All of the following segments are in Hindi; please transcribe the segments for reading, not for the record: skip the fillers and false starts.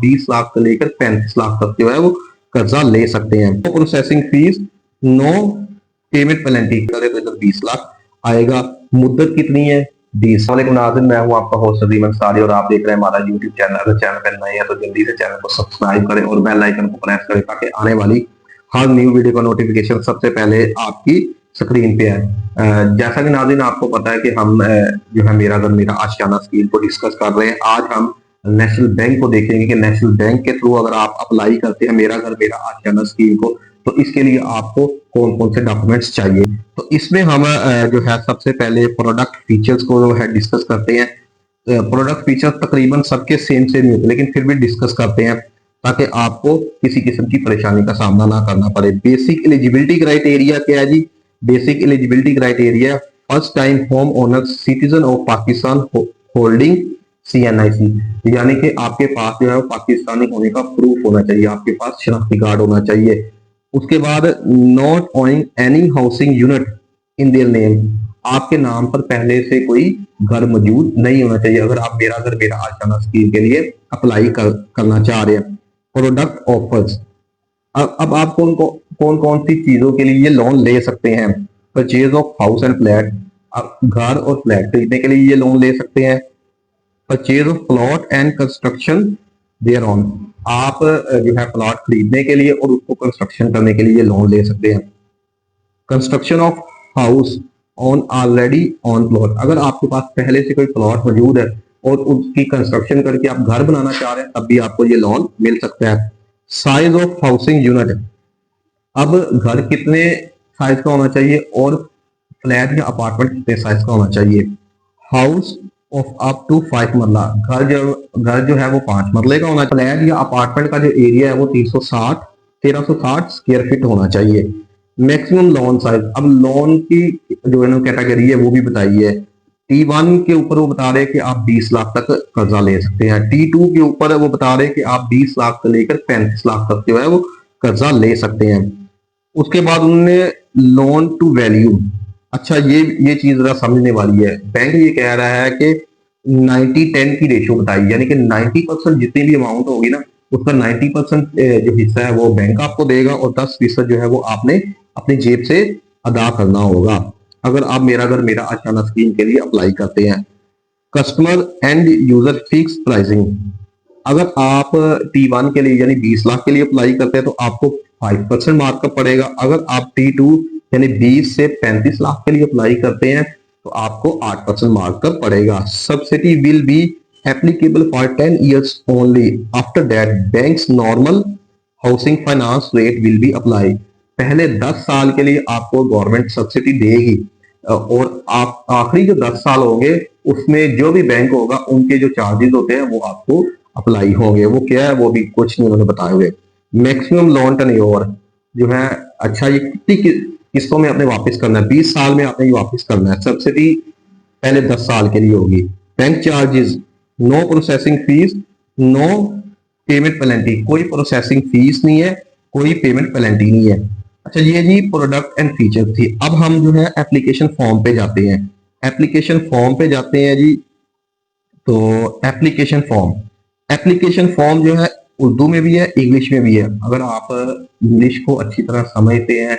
20 लाख से लेकर 35 लाख तक जो है वो कर्जा ले सकते हैं। No processing fees, no payment penalty करे तो इधर 20 लाख आएगा। मुद्दत कितनी है? 20। नाज़रीन, मैं हूं आपका होस्ट अजीम अंसारी और आप देख रहे हैं हमारा यूट्यूब चैनल। अगर चैनल पर नए हैं तो जल्दी से चैनल को सब्सक्राइब करें और बेल आइकन को प्रेस करें ताकि आने वाली हर न्यू वीडियो का नोटिफिकेशन सबसे पहले आपकी स्क्रीन पे है। जैसा कि नाज़रीन आपको पता है कि हम जो है मेरा घर मेरा आशियाना स्कीम को डिस्कस कर रहे हैं। आज हम नेशनल बैंक को देखेंगे कि नेशनल बैंक के थ्रू अगर आप अप्लाई करते हैं मेरा घर मेरा आशियाना स्कीम को तो इसके लिए आपको कौन कौन से डॉक्यूमेंट्स चाहिए। तो इसमें हम जो है सबसे पहले प्रोडक्ट फीचर्स को जो है डिस्कस करते हैं। प्रोडक्ट फीचर्स तकरीबन सबके सेम नहीं होते लेकिन फिर भी डिस्कस करते हैं ताकि आपको किसी किस्म की परेशानी का सामना ना करना पड़े। बेसिक एलिजिबिलिटी क्राइटेरिया क्या है जी? Basic eligibility criteria first time home owner citizen of Pakistan holding CNIC, यानी कि आपके पास जो है वो पाकिस्तानी होने का प्रूफ होना चाहिए, आपके पास शनाख्ती कार्ड होना चाहिए। उसके बाद not owning any housing unit in their name, आपके नाम पर पहले से कोई घर मौजूद नहीं होना चाहिए अगर आप मेरा घर मेरा आशियाना स्कीम के लिए अप्लाई करना चाह रहे हैं। प्रोडक्ट ऑफर्स, अब आप कौन कौन सी चीजों के लिए ये लोन ले सकते हैं। Purchase of house and flat, आप घर और फ्लैट खरीदने के लिए ये लोन ले सकते हैं। Purchase of plot and construction thereon, आप जो है प्लॉट खरीदने के लिए और उसको कंस्ट्रक्शन करने के लिए लोन ले सकते हैं। Construction of house on already on plot, अगर आपके पास पहले से कोई प्लॉट मौजूद है और उसकी कंस्ट्रक्शन करके आप घर बनाना चाह रहे हैं तब भी आपको ये लोन मिल सकता है। साइज ऑफ हाउसिंग यूनिट, अब घर कितने साइज का होना चाहिए और फ्लैट या अपार्टमेंट कितने साइज का होना चाहिए। हाउस ऑफ अप टू 5 मरला, घर जो है वो 5 मरले का होना चाहिए। फ्लैट या अपार्टमेंट का जो एरिया है वो 1360 स्क्वायर फीट होना चाहिए। मैक्सिमम लोन साइज, अब लोन की जो है ना कैटेगरी है वो भी बताई है। T1 के ऊपर वो बता रहे हैं कि आप 20 लाख तक कर्जा ले सकते हैं। T2 के ऊपर वो बता रहे हैं कि आप 20 लाख से लेकर 35 लाख तक जो है वो कर्जा ले सकते हैं। उसके बाद उन्होंने लोन टू वैल्यू, अच्छा ये चीज जरा समझने वाली है। बैंक ये कह रहा है कि 90-10 की रेशियो बताई, यानी कि 90% जितनी भी अमाउंट होगी ना उसका 90% जो हिस्सा है वो बैंक आपको देगा और 10% जो है वो आपने अपनी जेब से अदा करना होगा अगर आप मेरा घर मेरा आशियाना स्कीम के लिए अप्लाई करते हैं। Customer and user fix pricing, अगर आप T1 के लिए यानी 20 लाख के लिए अप्लाई करते हैं तो आपको 5% मार्कअप पड़ेगा। अगर आप T2 यानी 20 से 35 लाख के लिए अप्लाई करते हैं तो आपको 8% मार्कअप पड़ेगा। Subsidy will be applicable for 10 years only, after that banks normal housing finance rate will be apply, पहले 10 साल के लिए आपको गवर्नमेंट सब्सिडी देगी और आप आखिरी जो 10 साल होंगे उसमें जो भी बैंक होगा उनके जो चार्जेस होते हैं वो आपको अप्लाई होंगे। वो क्या है वो भी कुछ नहीं उन्होंने बताए हुए। मैक्सिमम लोन टर्नओवर जो है, अच्छा ये कितनी किस्तों में आपने वापस करना है? 20 साल में आपने ये वापस करना है। सब्सिडी पहले 10 साल के लिए होगी। Bank charges, no processing fees, no payment penalty, कोई प्रोसेसिंग फीस नहीं है, कोई पेमेंट पेनल्टी नहीं है। अच्छा ये जी प्रोडक्ट एंड फीचर थी। अब हम जो है एप्लीकेशन फॉर्म पे जाते हैं। एप्लीकेशन फॉर्म पे जाते हैं जी, तो एप्लीकेशन फॉर्म जो है उर्दू में भी है इंग्लिश में भी है। अगर आप इंग्लिश को अच्छी तरह समझते हैं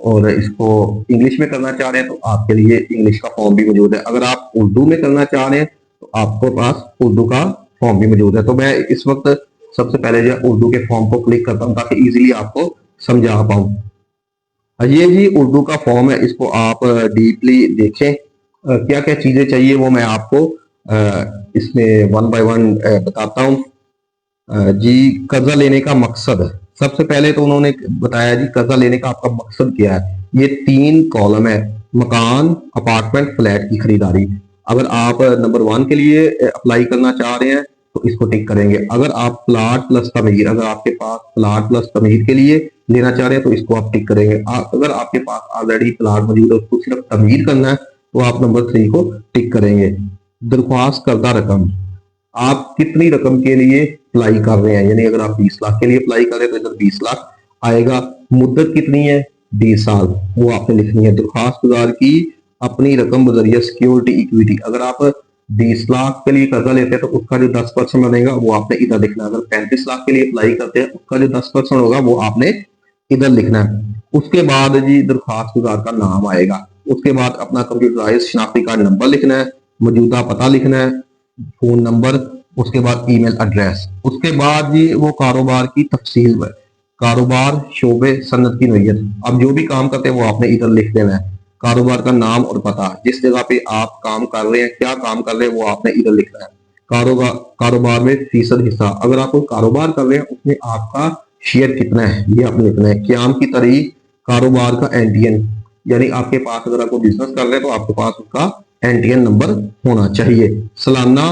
और इसको इंग्लिश में करना चाह रहे हैं तो आपके लिए इंग्लिश का फॉर्म भी मौजूद है। अगर आप उर्दू में करना चाह रहे हैं तो आपके पास उर्दू का फॉर्म भी मौजूद है। तो मैं इस वक्त सबसे पहले जो उर्दू के फॉर्म को क्लिक करता हूँ ताकि इजीली आपको समझा पाऊं। ये जी उर्दू का फॉर्म है, इसको आप डीपली देखें। क्या क्या चीजें चाहिए वो मैं आपको इसमें 1 by 1 बताता हूं। जी कर्जा लेने का मकसद, सबसे पहले तो उन्होंने बताया जी कर्जा लेने का आपका मकसद क्या है। ये 3 कॉलम है, मकान, अपार्टमेंट, फ्लैट की खरीदारी। अगर आप नंबर 1 के लिए अप्लाई करना चाह रहे हैं तो इसको टिक करेंगे। अगर आप प्लाट प्लस तमीर, अगर आपके पास प्लाट प्लस तमीर के लिए लेना चाह रहे हैं तो इसको आप टिक करेंगे। अगर आपके पास ऑलरेडी प्लाट मौजूद है उसको सिर्फ तमीर करना है तो आप नंबर 3 को टिक करेंगे। दरख्वास्त करदा रकम, आप कितनी रकम के लिए अप्लाई कर रहे हैं, यानी अगर आप 20 लाख के लिए अप्लाई कर रहे हैं तो इधर 20 लाख आएगा। मुद्दत कितनी है? 20 साल, वो आपने लिखनी है। दरख्वास्त गुजार की अपनी रकम बजरिया सिक्योरिटी इक्विटी, अगर आप 20 लाख के लिए कर्जा लेते हैं तो उसका जो 10% बनेगा वो आपने इधर लिखना है। अगर 35 लाख के लिए अप्लाई करते हैं उसका जो 10% होगा वो आपने इधर लिखना है। उसके बाद जी दरखास्त गुजार का नाम आएगा, उसके बाद अपना कंप्यूटराइज शनाख्ती कार्ड नंबर लिखना है, मौजूदा पता लिखना है, फोन नंबर, उसके बाद ईमेल एड्रेस। उसके बाद जी वो कारोबार की तफसील, कारोबार, शोबे, सनद की नोयत, अब जो भी काम करते हैं वो आपने इधर लिख देना है। कारोबार का नाम और पता, जिस जगह पे आप काम कर रहे हैं, क्या काम कर रहे हैं, वो आपने इधर लिखना है। कारोबार, कारोबार में फीसद हिस्सा, अगर आप कोई कारोबार कर रहे हैं उसमें आपका शेयर कितना है ये आपने लिखना है। क्याम की तारीख, कारोबार का एनटीएन, यानी आपके पास अगर आपको बिजनेस कर रहे हैं तो आपके पास उसका एनटीएन नंबर होना चाहिए। सालाना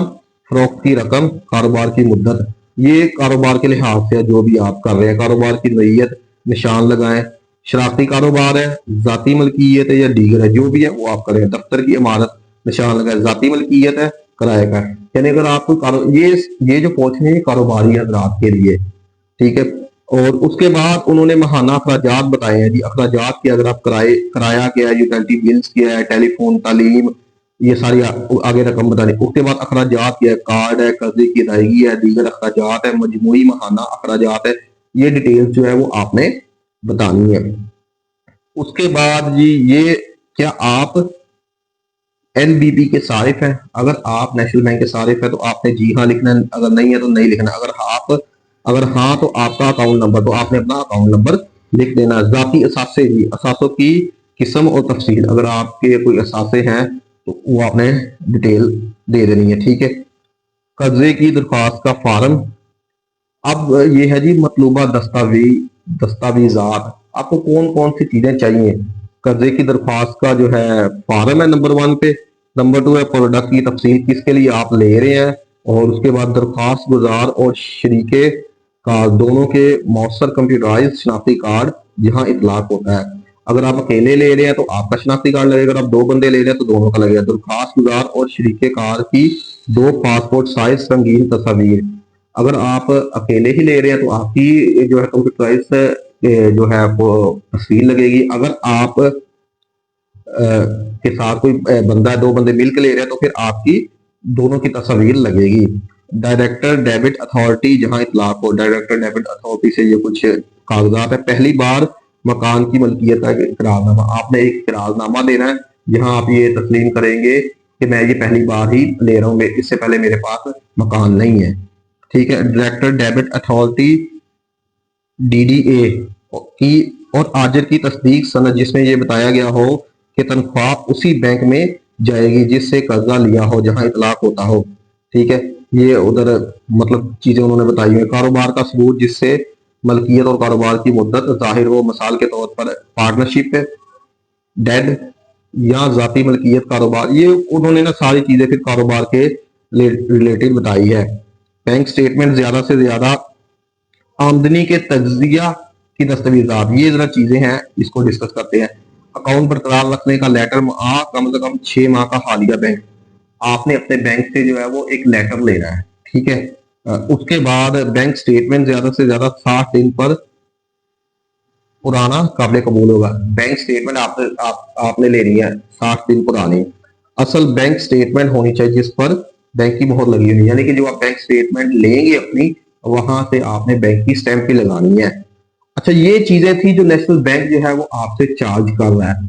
फरोख्त की रकम, कारोबार की मुद्दत, ये कारोबार के लिहाज से जो भी आप कर रहे हैं। कारोबार की नोयत निशान लगाएं, शरारती कारोबार है, जाती मलकियत है या दीगर है, जो भी है वो आप करें। दफ्तर की इमारत निशान लगाए, जाती मलकियत है, किराए का है। यानी अगर आपको ये जो पूछने हैं कारोबारी हजरात के लिए, ठीक है। और उसके बाद उन्होंने महाना अखराजात बताए हैं जी। अखराजात के अगर आप किराया क्या है, यूटिलिटी बिल्स क्या है, टेलीफोन, तालीम, ये सारी आगे रकम बतानी। उसके बाद अखराजात क्या है, कार्ड है, कर्जे की अदायगी है, दीगर अखराजात है, मजमूई महाना अखराजात है, ये डिटेल्स जो है वो आपने बतानी है। उसके बाद जी ये क्या आप एनबीबी के सारिफ हैं? अगर आप नेशनल बैंक के सारिफ है तो आपने जी हाँ लिखना है, अगर नहीं है तो नहीं लिखना। अगर हाँ तो आपका अकाउंट नंबर, तो आपने अपना अकाउंट नंबर लिख देना। जाती असासे, असासों की किस्म और तफसील, अगर आपके कोई असासे हैं तो वो आपने डिटेल दे देनी है, ठीक है। कर्जे की दरख्वास्त का फार्म, अब ये है जी मतलूबा दस्तावेजात, आपको कौन कौन सी चीजें चाहिए। कर्जे की दरख्वास्त का जो है फार्म है नंबर 1 पे। नंबर 2 है प्रोडक्ट की तफसील, किसके लिए आप ले रहे हैं। और उसके बाद दरख्वास्त गुजार और शरीके का दोनों के मौसर कंप्यूटराइज शनाख्ती कार्ड जहां इतलाक होता है। अगर आप अकेले ले रहे हैं तो आपका शनाख्ती कार्ड लगेगा, अगर आप 2 बंदे ले रहे हैं तो दोनों का लगेगा। दरख्वास्त गुजार और शरीके कार की 2 पासपोर्ट साइज संगीन तस्वीर, अगर आप अकेले ही ले रहे हैं तो आपकी जो है कंप्यूटराइज जो है वो तस्वीर लगेगी। अगर आप के साथ कोई बंदा है, 2 बंदे मिलकर ले रहे हैं तो फिर आपकी दोनों की तस्वीर लगेगी। डायरेक्टर डेबिट अथॉरिटी जहां इतलाक हो, डायरेक्टर डेबिट अथॉरिटी से ये कुछ कागजात है। पहली बार मकान की मलकियत का इकरारनामा, आपने एक इकरारनामा देना है जहां आप ये तस्लीम करेंगे कि मैं ये पहली बार ही ले रहा हूँ, इससे पहले मेरे पास मकान नहीं है, ठीक है। डायरेक्टर डेबिट अथॉरिटी डीडीए की और आजिर की तस्दीक सनद, जिसमें ये बताया गया हो कि तनख्वाह उसी बैंक में जाएगी जिससे कर्जा लिया हो, जहां इतलाक होता हो, ठीक है। ये उधर मतलब चीजें उन्होंने बताई हुई। कारोबार का सबूत जिससे मलकियत और कारोबार की मुद्दत जाहिर हो, मिसाल के तौर पर पार्टनरशिप है, डेड या जाती मलकियत कारोबार, ये उन्होंने ना सारी चीजें फिर कारोबार के रिलेटेड बताई है। बैंक स्टेटमेंट ज्यादा से ज्यादा आमदनी के तजिया की दस्तावेजात, ये जरा चीजें हैं, इसको डिस्कस करते हैं। अकाउंट बरकरार रखने का लेटर, कम से कम 6 माह का हालिया बैंक, आपने अपने बैंक से जो है वो एक लेटर लेना है, ठीक है। उसके बाद बैंक स्टेटमेंट ज्यादा से ज्यादा 60 दिन पर पुराना काबिल कबूल होगा। बैंक स्टेटमेंट आपने लेनी है 60 दिन पुरानी। असल बैंक स्टेटमेंट होनी चाहिए जिस पर बैंक की मोहर लगी हुई, यानी कि जो आप बैंक स्टेटमेंट लेंगे अपनी, वहां से आपने बैंक की स्टैंप भी लगानी है। अच्छा, ये चीजें थी जो नेशनल बैंक जो है वो आपसे चार्ज कर रहा है।